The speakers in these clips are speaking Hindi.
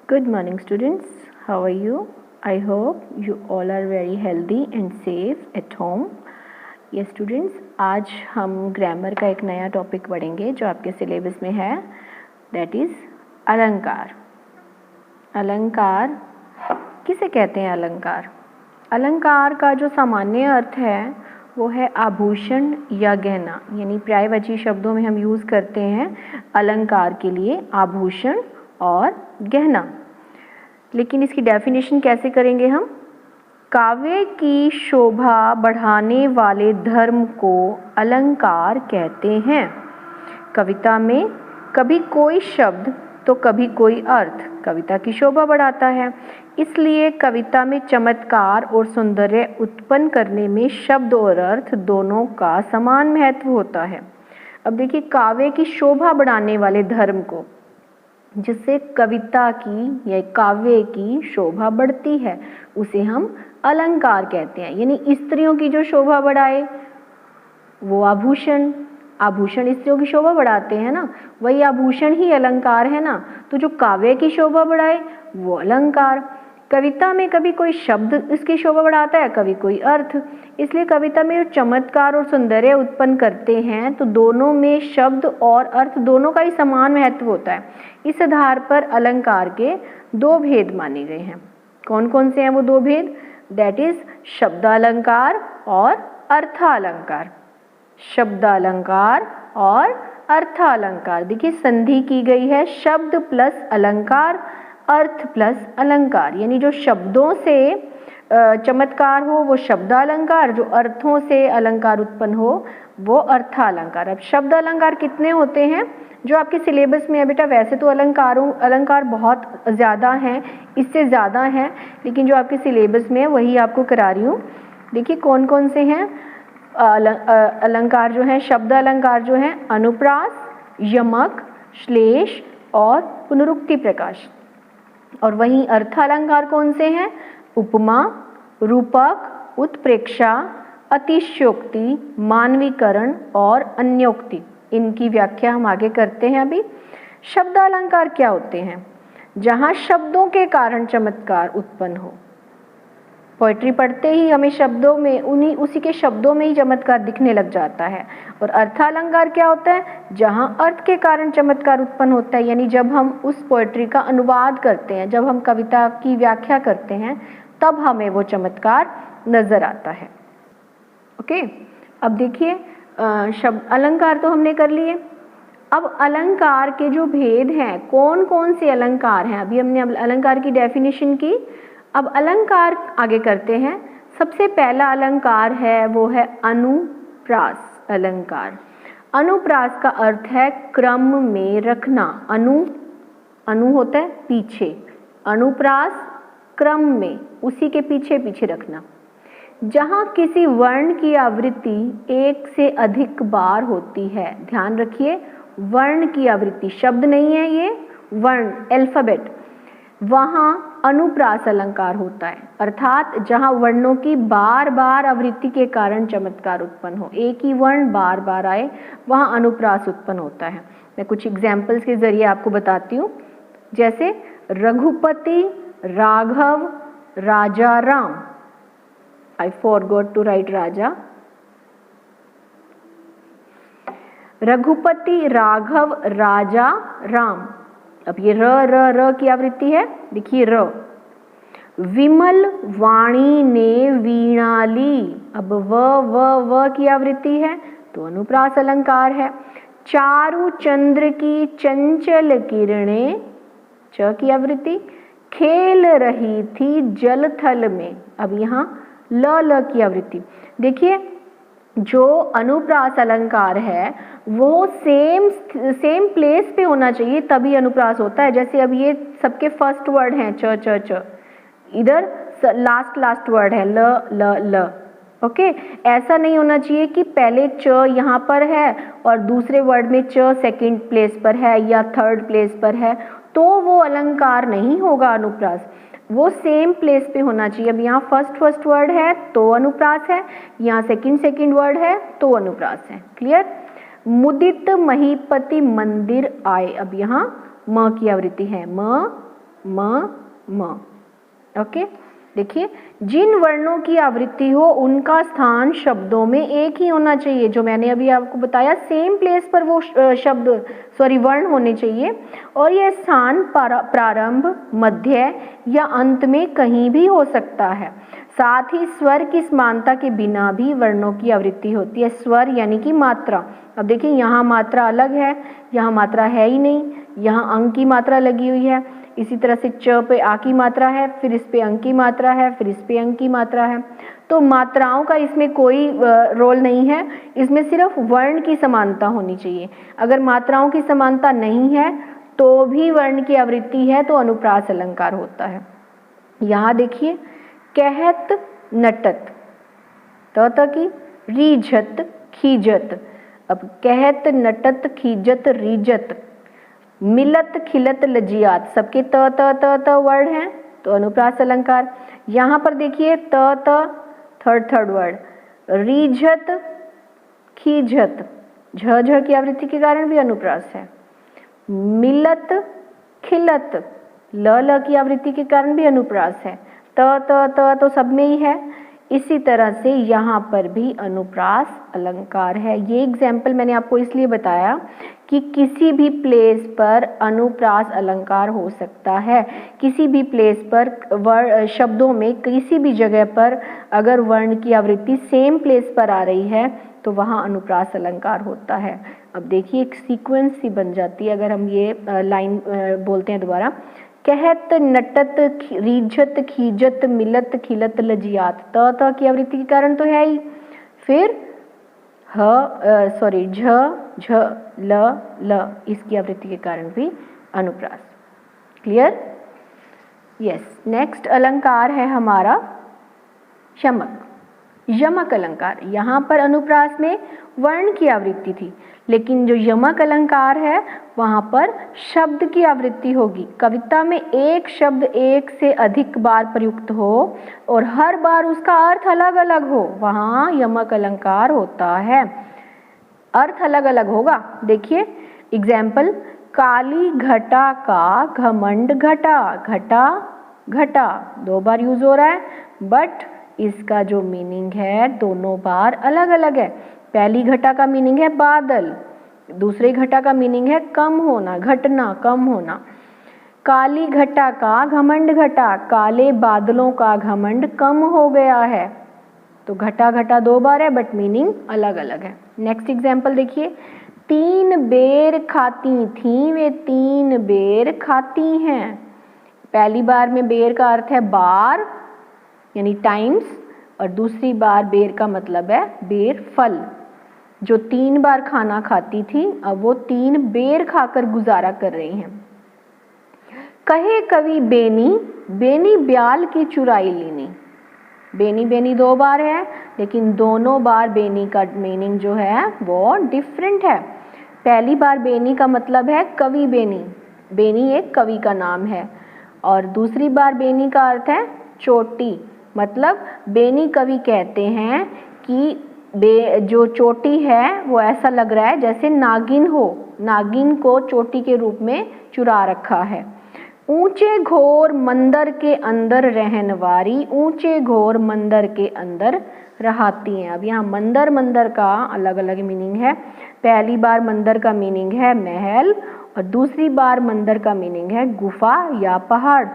Good morning students, how are you? I hope you all are very healthy and safe at home. Yes students, आज हम ग्रामर का एक नया टॉपिक पढ़ेंगे जो आपके सिलेबस में है, दैट इज़ अलंकार। अलंकार किसे कहते हैं? अलंकार अलंकार का जो सामान्य अर्थ है वो है आभूषण या गहना, यानी पर्यायवाची शब्दों में हम यूज़ करते हैं अलंकार के लिए आभूषण और गहना। लेकिन इसकी डेफिनेशन कैसे करेंगे हम? काव्य की शोभा बढ़ाने वाले धर्म को अलंकार कहते हैं। कविता में कभी कोई शब्द तो कभी कोई अर्थ कविता की शोभा बढ़ाता है, इसलिए कविता में चमत्कार और सौंदर्य उत्पन्न करने में शब्द और अर्थ दोनों का समान महत्व होता है। अब देखिए, काव्य की शोभा बढ़ाने वाले धर्म को, जिससे कविता की या काव्य की शोभा बढ़ती है, उसे हम अलंकार कहते हैं। यानी स्त्रियों की जो शोभा बढ़ाए वो आभूषण स्त्रियों की शोभा बढ़ाते हैं ना, वही आभूषण ही अलंकार है ना। तो जो काव्य की शोभा बढ़ाए वो अलंकार। कविता में कभी कोई शब्द इसकी शोभा बढ़ाता है, कभी कोई अर्थ, इसलिए कविता में जो चमत्कार और सौंदर्य उत्पन्न करते हैं तो दोनों में शब्द और अर्थ दोनों का ही समान महत्व होता है। इस आधार पर अलंकार के दो भेद माने गए हैं। कौन कौन से हैं वो दो भेद? दैट इज शब्दालंकार और अर्थालंकार। शब्दालंकार और अर्थालंकार। देखिए, संधि की गई है शब्द प्लस अलंकार, अर्थ प्लस अलंकार, यानी जो शब्दों से चमत्कार हो वो शब्दालंकार, जो अर्थों से अलंकार उत्पन्न हो वो अर्थालंकार। अब शब्द अलंकार कितने होते हैं जो आपके सिलेबस में है बेटा? वैसे तो अलंकार बहुत ज़्यादा हैं, इससे ज़्यादा हैं, लेकिन जो आपके सिलेबस में है वही आपको करा रही हूँ। देखिए कौन कौन से हैं अलंकार जो हैं, शब्द अलंकार जो हैं: अनुप्रास, यमक, श्लेष और पुनरुक्ति प्रकाश। और वहीं अर्थालंकार कौन से हैं? उपमा, रूपक, उत्प्रेक्षा, अतिशयोक्ति, मानवीकरण और अन्योक्ति। इनकी व्याख्या हम आगे करते हैं। अभी शब्दालंकार क्या होते हैं? जहाँ शब्दों के कारण चमत्कार उत्पन्न हो। पोएट्री पढ़ते ही हमें शब्दों में उसी के शब्दों में ही चमत्कार दिखने लग जाता है। और अर्थालंकार क्या होता है? जहाँ अर्थ के कारण चमत्कार उत्पन्न होता है, यानी जब हम उस पोएट्री का अनुवाद करते हैं, जब हम कविता की व्याख्या करते हैं, तब हमें वो चमत्कार नजर आता है। ओके, अब देखिए, शब्द अलंकार तो हमने कर लिए। अब अलंकार के जो भेद हैं, कौन कौन से अलंकार हैं, अभी हमने अलंकार की डेफिनेशन की। अब अलंकार आगे करते हैं। सबसे पहला अलंकार है वो है अनुप्रास अलंकार। अनुप्रास का अर्थ है क्रम में रखना। अनु होता है पीछे, अनुप्रास क्रम में, उसी के पीछे पीछे रखना। जहाँ किसी वर्ण की आवृत्ति एक से अधिक बार होती है, ध्यान रखिए, वर्ण की आवृत्ति, शब्द नहीं है ये, वर्ण, अल्फाबेट, वहाँ अनुप्रास अलंकार होता है। अर्थात जहाँ वर्णों की बार बार आवृत्ति के कारण चमत्कार उत्पन्न हो, एक ही वर्ण बार बार आए, वहाँ अनुप्रास उत्पन्न होता है। मैं कुछ एग्जाम्पल्स के जरिए आपको बताती हूँ। जैसे रघुपति, राघव, राजा Ram. I forgot to write राजा। रघुपति, राघव, राजा, राम। अब ये र की आवृत्ति है, देखिए र। विमल वाणी ने वीणा ली। अब व की आवृत्ति है तो अनुप्रास अलंकार है। चारु चंद्र की चंचल किरणें, च की आवृत्ति, खेल रही थी जल थल में। अब यहाँ ल की आवृत्ति। देखिए, जो अनुप्रास अलंकार है वो सेम प्लेस पे होना चाहिए, तभी अनुप्रास होता है। जैसे अब ये सबके फर्स्ट वर्ड हैं च, इधर लास्ट वर्ड है ल। ओके, ऐसा नहीं होना चाहिए कि पहले च यहाँ पर है और दूसरे वर्ड में च सेकंड प्लेस पर है या थर्ड प्लेस पर है, तो वो अलंकार नहीं होगा अनुप्रास। वो सेम प्लेस पे होना चाहिए। अब यहाँ फर्स्ट वर्ड है तो अनुप्रास है, यहाँ सेकंड वर्ड है तो अनुप्रास है। क्लियर? मुदित महीपति मंदिर आए। अब यहाँ म की आवृत्ति है, म म। ओके, देखिए जिन वर्णों की आवृत्ति हो उनका स्थान शब्दों में एक ही होना चाहिए। जो मैंने अभी आपको बताया, सेम प्लेस पर वो वर्ण होने चाहिए, और यह स्थान प्रारंभ, मध्य या अंत में कहीं भी हो सकता है। साथ ही स्वर की समानता के बिना भी वर्णों की आवृत्ति होती है। स्वर यानी कि मात्रा। अब देखिए यहाँ मात्रा अलग है, यहाँ मात्रा है ही नहीं, यहाँ अंक की मात्रा लगी हुई है। इसी तरह से च पे आ की मात्रा है, फिर इस पे अंक की मात्रा है, फिर इस पे अंक की मात्रा है। तो मात्राओं का इसमें कोई रोल नहीं है, इसमें सिर्फ वर्ण की समानता होनी चाहिए। अगर मात्राओं की समानता नहीं है तो भी वर्ण की आवृत्ति है तो अनुप्रास अलंकार होता है। यहाँ देखिए, कहत नटत, त की, रीझत खीजत। अब कहत नटत खीजत रीजत, मिलत खिलत लजियात, सबके त वर्ड हैं तो अनुप्रास अलंकार। यहाँ पर देखिए थर्ड वर्ड, रीझत खीझत, झ की आवृत्ति के कारण भी अनुप्रास है। मिलत खिलत, ल की आवृत्ति के कारण भी अनुप्रास है। त तो सब में ही है। इसी तरह से यहाँ पर भी अनुप्रास अलंकार है। ये एग्जाम्पल मैंने आपको इसलिए बताया कि किसी भी प्लेस पर अनुप्रास अलंकार हो सकता है। किसी भी प्लेस पर शब्दों में किसी भी जगह पर अगर वर्ण की आवृत्ति सेम प्लेस पर आ रही है तो वहाँ अनुप्रास अलंकार होता है। अब देखिए एक सीक्वेंस सी बन जाती है अगर हम ये लाइन बोलते हैं दोबारा। कहत नटत रीझत खीजत मिलत खिलत लजियात, त की आवृत्ति के कारण तो है ही। फिर झ ल इसकी आवृत्ति के कारण भी अनुप्रास। क्लियर? यस। नेक्स्ट अलंकार है हमारा शमक, यमक अलंकार। यहाँ पर अनुप्रास में वर्ण की आवृत्ति थी, लेकिन जो यमक अलंकार है वहाँ पर शब्द की आवृत्ति होगी। कविता में एक शब्द एक से अधिक बार प्रयुक्त हो और हर बार उसका अर्थ अलग अलग हो, वहाँ यमक अलंकार होता है। अर्थ अलग अलग होगा। देखिए एग्जाम्पल, काली घटा का घमंड घटा, घटा घटा 2 बार यूज हो रहा है, बट इसका जो मीनिंग है दोनों बार अलग अलग है। पहली घटा का मीनिंग है बादल, दूसरे घटा का मीनिंग है कम होना, घटना, कम होना। काली घटा का घमंड घटा, काले बादलों का घमंड कम हो गया है। तो घटा घटा 2 बार है बट मीनिंग अलग अलग है। नेक्स्ट एग्जाम्पल देखिए, 3 बेर खाती थी वे 3 बेर खाती हैं। पहली बार में बेर का अर्थ है बार यानी टाइम्स, और दूसरी बार बेर का मतलब है बेर फल। जो 3 बार खाना खाती थी अब वो 3 बेर खाकर गुजारा कर रही हैं। कहे कवि बेनी, बेनी ब्याल की चुराई लीनी। बेनी बेनी 2 बार है, लेकिन दोनों बार बेनी का मीनिंग जो है वो डिफरेंट है। पहली बार बेनी का मतलब है कवि बेनी, बेनी एक कवि का नाम है, और दूसरी बार बेनी का अर्थ है चोटी। मतलब बेनी कवि कहते हैं कि जो चोटी है वो ऐसा लग रहा है जैसे नागिन हो, नागिन को चोटी के रूप में चुरा रखा है। ऊंचे घोर मंदिर के अंदर रहनवारी, ऊंचे घोर मंदिर के अंदर रहती हैं। अब यहाँ मंदिर मंदिर का अलग अलग मीनिंग है। पहली बार मंदिर का मीनिंग है महल और दूसरी बार मंदिर का मीनिंग है गुफा या पहाड़।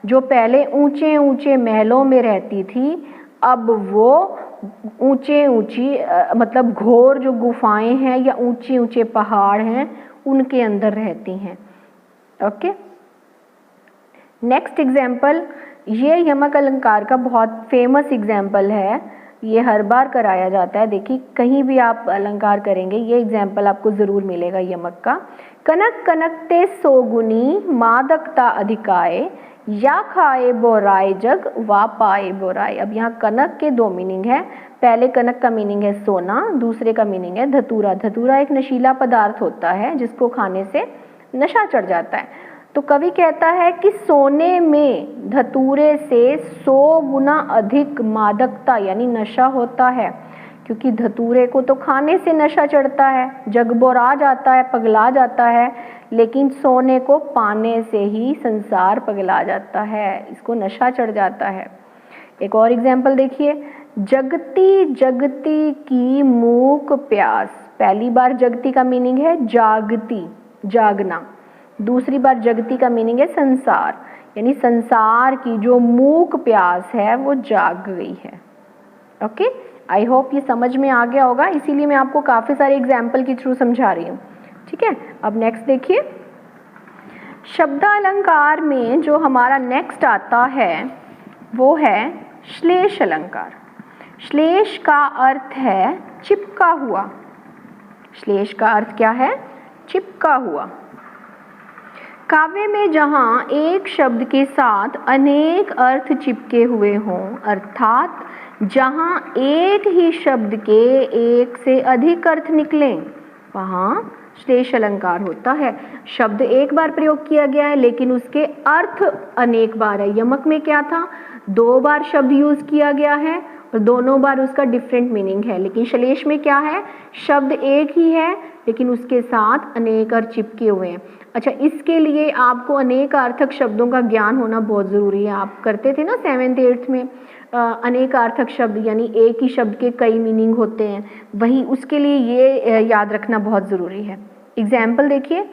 जो पहले ऊंचे ऊंचे महलों में रहती थी अब वो ऊंचे ऊंची मतलब घोर जो गुफाएं हैं या ऊंचे ऊंचे पहाड़ हैं उनके अंदर रहती हैं। ओके, नेक्स्ट एग्जाम्पल, ये यमक अलंकार का बहुत फेमस एग्जाम्पल है, ये हर बार कराया जाता है। देखिए कहीं भी आप अलंकार करेंगे ये एग्जाम्पल आपको ज़रूर मिलेगा यमक का। कनक कनकते सोगुनी मादकता अधिकाए, या खाए बोराए जग वा पाए बोराए। अब यहाँ कनक के 2 मीनिंग है। पहले कनक का मीनिंग है सोना, दूसरे का मीनिंग है धतूरा। धतूरा एक नशीला पदार्थ होता है जिसको खाने से नशा चढ़ जाता है। तो कवि कहता है कि सोने में धतूरे से 100 गुना अधिक मादकता यानी नशा होता है, क्योंकि धतूरे को तो खाने से नशा चढ़ता है, जगबोरा जाता है, पगला जाता है, लेकिन सोने को पाने से ही संसार पगला जाता है, इसको नशा चढ़ जाता है। एक और एग्जाम्पल देखिए, जगती जगती की मूक प्यास। पहली बार जगती का मीनिंग है जागती, जागना। दूसरी बार जगती का मीनिंग है संसार, यानी संसार की जो मूक प्यास है वो जाग गई है। ओके, आई होप ये समझ में आ गया होगा, इसीलिए मैं आपको काफ़ी सारे एग्जाम्पल के थ्रू समझा रही हूँ। ठीक है, अब नेक्स्ट देखिए, शब्दालंकार में जो हमारा नेक्स्ट आता है वो है श्लेष अलंकार। श्लेष का अर्थ है चिपका हुआ। श्लेष का अर्थ क्या है? चिपका हुआ। काव्य में जहाँ एक शब्द के साथ अनेक अर्थ चिपके हुए हों, अर्थात जहाँ एक ही शब्द के एक से अधिक अर्थ निकलें, वहाँ श्लेष अलंकार होता है। शब्द एक बार प्रयोग किया गया है लेकिन उसके अर्थ अनेक बार है। यमक में क्या था? 2 बार शब्द यूज किया गया है और दोनों बार उसका डिफरेंट मीनिंग है। लेकिन श्लेष में क्या है? शब्द एक ही है लेकिन उसके साथ अनेक अर्थ चिपके हुए हैं। अच्छा, इसके लिए आपको अनेक अर्थक शब्दों का ज्ञान होना बहुत ज़रूरी है। आप करते थे ना 7th 8th में अनेक अर्थक शब्द, यानी एक ही शब्द के कई मीनिंग होते हैं, वही उसके लिए ये याद रखना बहुत ज़रूरी है। एग्जाम्पल देखिए,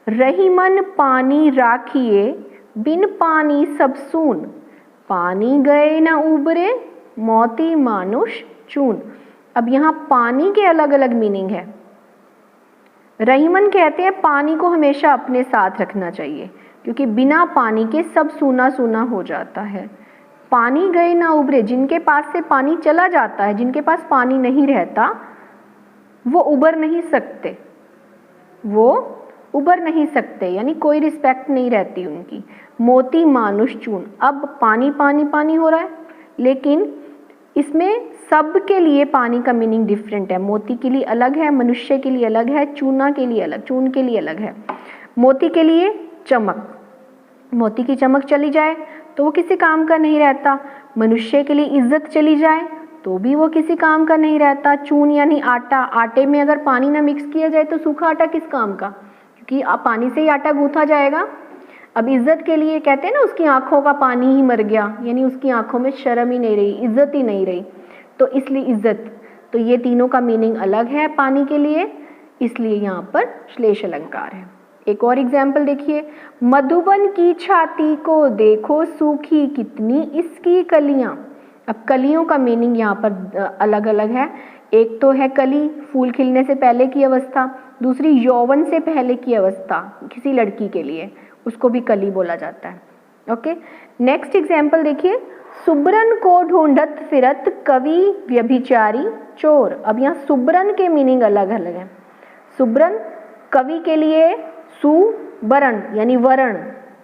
रहीमन पानी राखिए, बिन पानी सब सून, पानी गए न उबरे, मोती मानुष चून। अब यहाँ पानी के अलग अलग मीनिंग है। रहीमन कहते हैं पानी को हमेशा अपने साथ रखना चाहिए क्योंकि बिना पानी के सब सूना सूना हो जाता है। पानी गए ना उबरे, जिनके पास से पानी चला जाता है, जिनके पास पानी नहीं रहता, वो उबर नहीं सकते, वो उबर नहीं सकते, यानी कोई रिस्पेक्ट नहीं रहती उनकी। मोती मानुष चून, अब पानी पानी पानी हो रहा है लेकिन इसमें सब के लिए पानी का मीनिंग डिफरेंट है। मोती के लिए अलग है, मनुष्य के लिए अलग है, चूना के लिए अलग, चून के लिए अलग है। मोती के लिए चमक, मोती की चमक चली जाए तो वो किसी काम का नहीं रहता। मनुष्य के लिए इज्जत चली जाए तो भी वो किसी काम का नहीं रहता। चून यानी आटा, आटे में अगर पानी ना मिक्स किया जाए तो सूखा आटा किस काम का, क्योंकि पानी से ही आटा गूंथा जाएगा। अब इज्जत के लिए कहते हैं ना, उसकी आंखों का पानी ही मर गया, यानी उसकी आंखों में शर्म ही नहीं रही, इज्जत ही नहीं रही, तो इसलिए इज्जत। तो ये तीनों का मीनिंग अलग है पानी के लिए, इसलिए यहाँ पर श्लेष अलंकार है। एक और एग्जाम्पल देखिए, मधुबन की छाती को देखो सूखी कितनी इसकी कलियां। अब कलियों का मीनिंग यहाँ पर अलग अलग है। एक तो है कली, फूल खिलने से पहले की अवस्था, दूसरी यौवन से पहले की अवस्था किसी लड़की के लिए, उसको भी कली बोला जाता है। ओके, नेक्स्ट एग्जाम्पल देखिए, सुब्रन को ढूंढत फिरत कवि व्यभिचारी चोर। अब यहाँ सुब्रन के मीनिंग अलग अलग है। सुब्रन कवि के लिए सुवर्ण यानी वर्ण,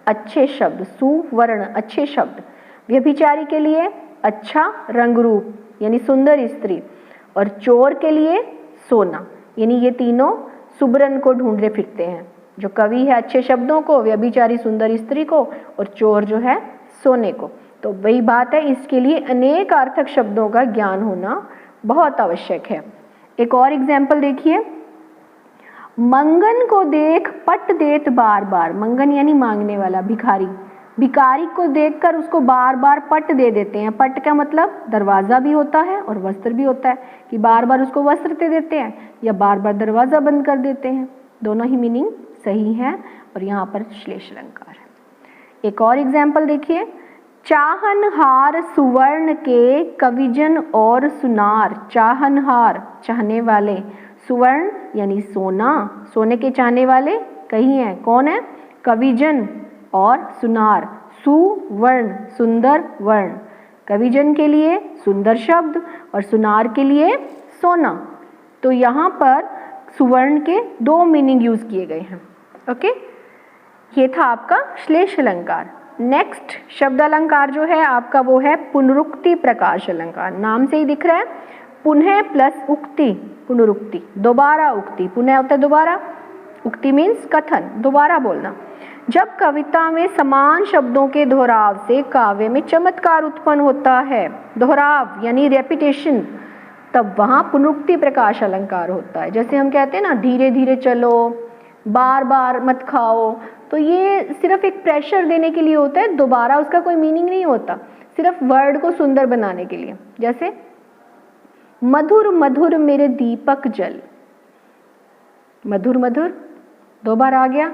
अच्छे शब्द, सुवर्ण अच्छे शब्द। व्यभिचारी के लिए अच्छा रंग रूप यानी सुंदर स्त्री, और चोर के लिए सोना, यानी ये तीनों सुब्रन को ढूंढते फिरते हैं। जो कवि है अच्छे शब्दों को, व्यभिचारी सुंदर स्त्री को, और चोर जो है सोने को। तो वही बात है, इसके लिए अनेक अर्थक शब्दों का ज्ञान होना बहुत आवश्यक है। एक और एग्जाम्पल देखिए, मंगन को देख पट देत बार बार। मंगन यानी मांगने वाला, भिखारी। भिखारी को देखकर उसको बार बार पट दे देते हैं। पट का मतलब दरवाज़ा भी होता है और वस्त्र भी होता है, कि बार बार उसको वस्त्र दे देते हैं या बार बार दरवाज़ा बंद कर देते हैं। दोनों ही मीनिंग सही है और यहाँ पर श्लेष अलंकार है। एक और एग्जाम्पल देखिए, चाहनहार सुवर्ण के कविजन और सुनार। चाहनहार चाहने वाले, सुवर्ण यानी सोना, सोने के चाहने वाले कई हैं, कौन है? कविजन और सुनार। सुवर्ण सुंदर वर्ण, कविजन के लिए सुंदर शब्द और सुनार के लिए सोना। तो यहाँ पर सुवर्ण के 2 मीनिंग यूज किए गए हैं। ओके, ये था आपका श्लेष अलंकार। नेक्स्ट शब्द अलंकार जो है आपका वो है पुनरुक्ति प्रकाश अलंकार। नाम से ही दिख रहा है, पुनः प्लस उक्ति, पुनरुक्ति, दोबारा उक्ति। पुनः होता है दोबारा, उक्ति मीन्स कथन, दोबारा बोलना। जब कविता में समान शब्दों के दोहराव से काव्य में चमत्कार उत्पन्न होता है, दोहराव यानी रेपिटेशन, तब वहाँ पुनरुक्ति प्रकाश अलंकार होता है। जैसे हम कहते हैं ना धीरे धीरे चलो, बार बार मत खाओ, तो ये सिर्फ एक प्रेशर देने के लिए होता है, दोबारा उसका कोई मीनिंग नहीं होता, सिर्फ वर्ड को सुंदर बनाने के लिए। जैसे मधुर मधुर मेरे दीपक जल, मधुर मधुर 2 बार आ गया,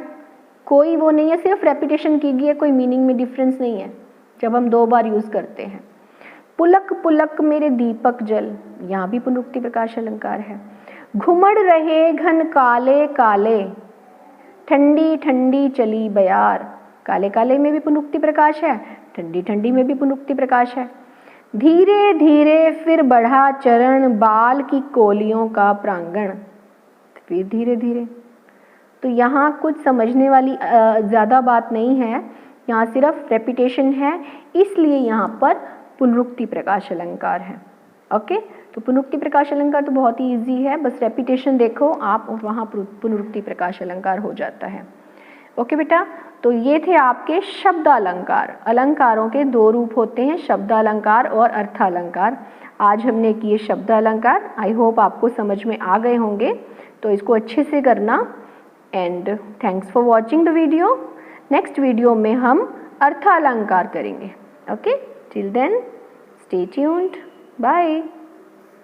कोई वो नहीं है, सिर्फ रेपिटेशन की गई है, कोई मीनिंग में डिफरेंस नहीं है जब हम 2 बार यूज करते हैं। पुलक पुलक मेरे दीपक जल, यहाँ भी पुनरुक्ति प्रकाश अलंकार है। घुमड़ रहे घन काले काले, ठंडी ठंडी चली बयार, काले काले में भी पुनरुक्ति प्रकाश है, ठंडी ठंडी में भी पुनरुक्ति प्रकाश है। धीरे धीरे फिर बढ़ा चरण, बाल की कोलियों का प्रांगण, फिर धीरे धीरे। तो यहाँ कुछ समझने वाली ज़्यादा बात नहीं है, यहाँ सिर्फ रेपिटेशन है, इसलिए यहाँ पर पुनरुक्ति प्रकाश अलंकार है। ओके, तो पुनरुक्ति प्रकाश अलंकार तो बहुत ही इजी है, बस रेपिटेशन देखो आप, वहाँ पुनरुक्ति प्रकाश अलंकार हो जाता है। ओके बेटा, तो ये थे आपके शब्द अलंकार। अलंकारों के 2 रूप होते हैं, शब्द अलंकार और अर्थ अलंकार। आज हमने किए शब्द अलंकार, आई होप आपको समझ में आ गए होंगे, तो इसको अच्छे से करना। And thanks for watching the video. Next video में हम अर्थ अलंकार करेंगे। Okay, till then stay tuned, bye.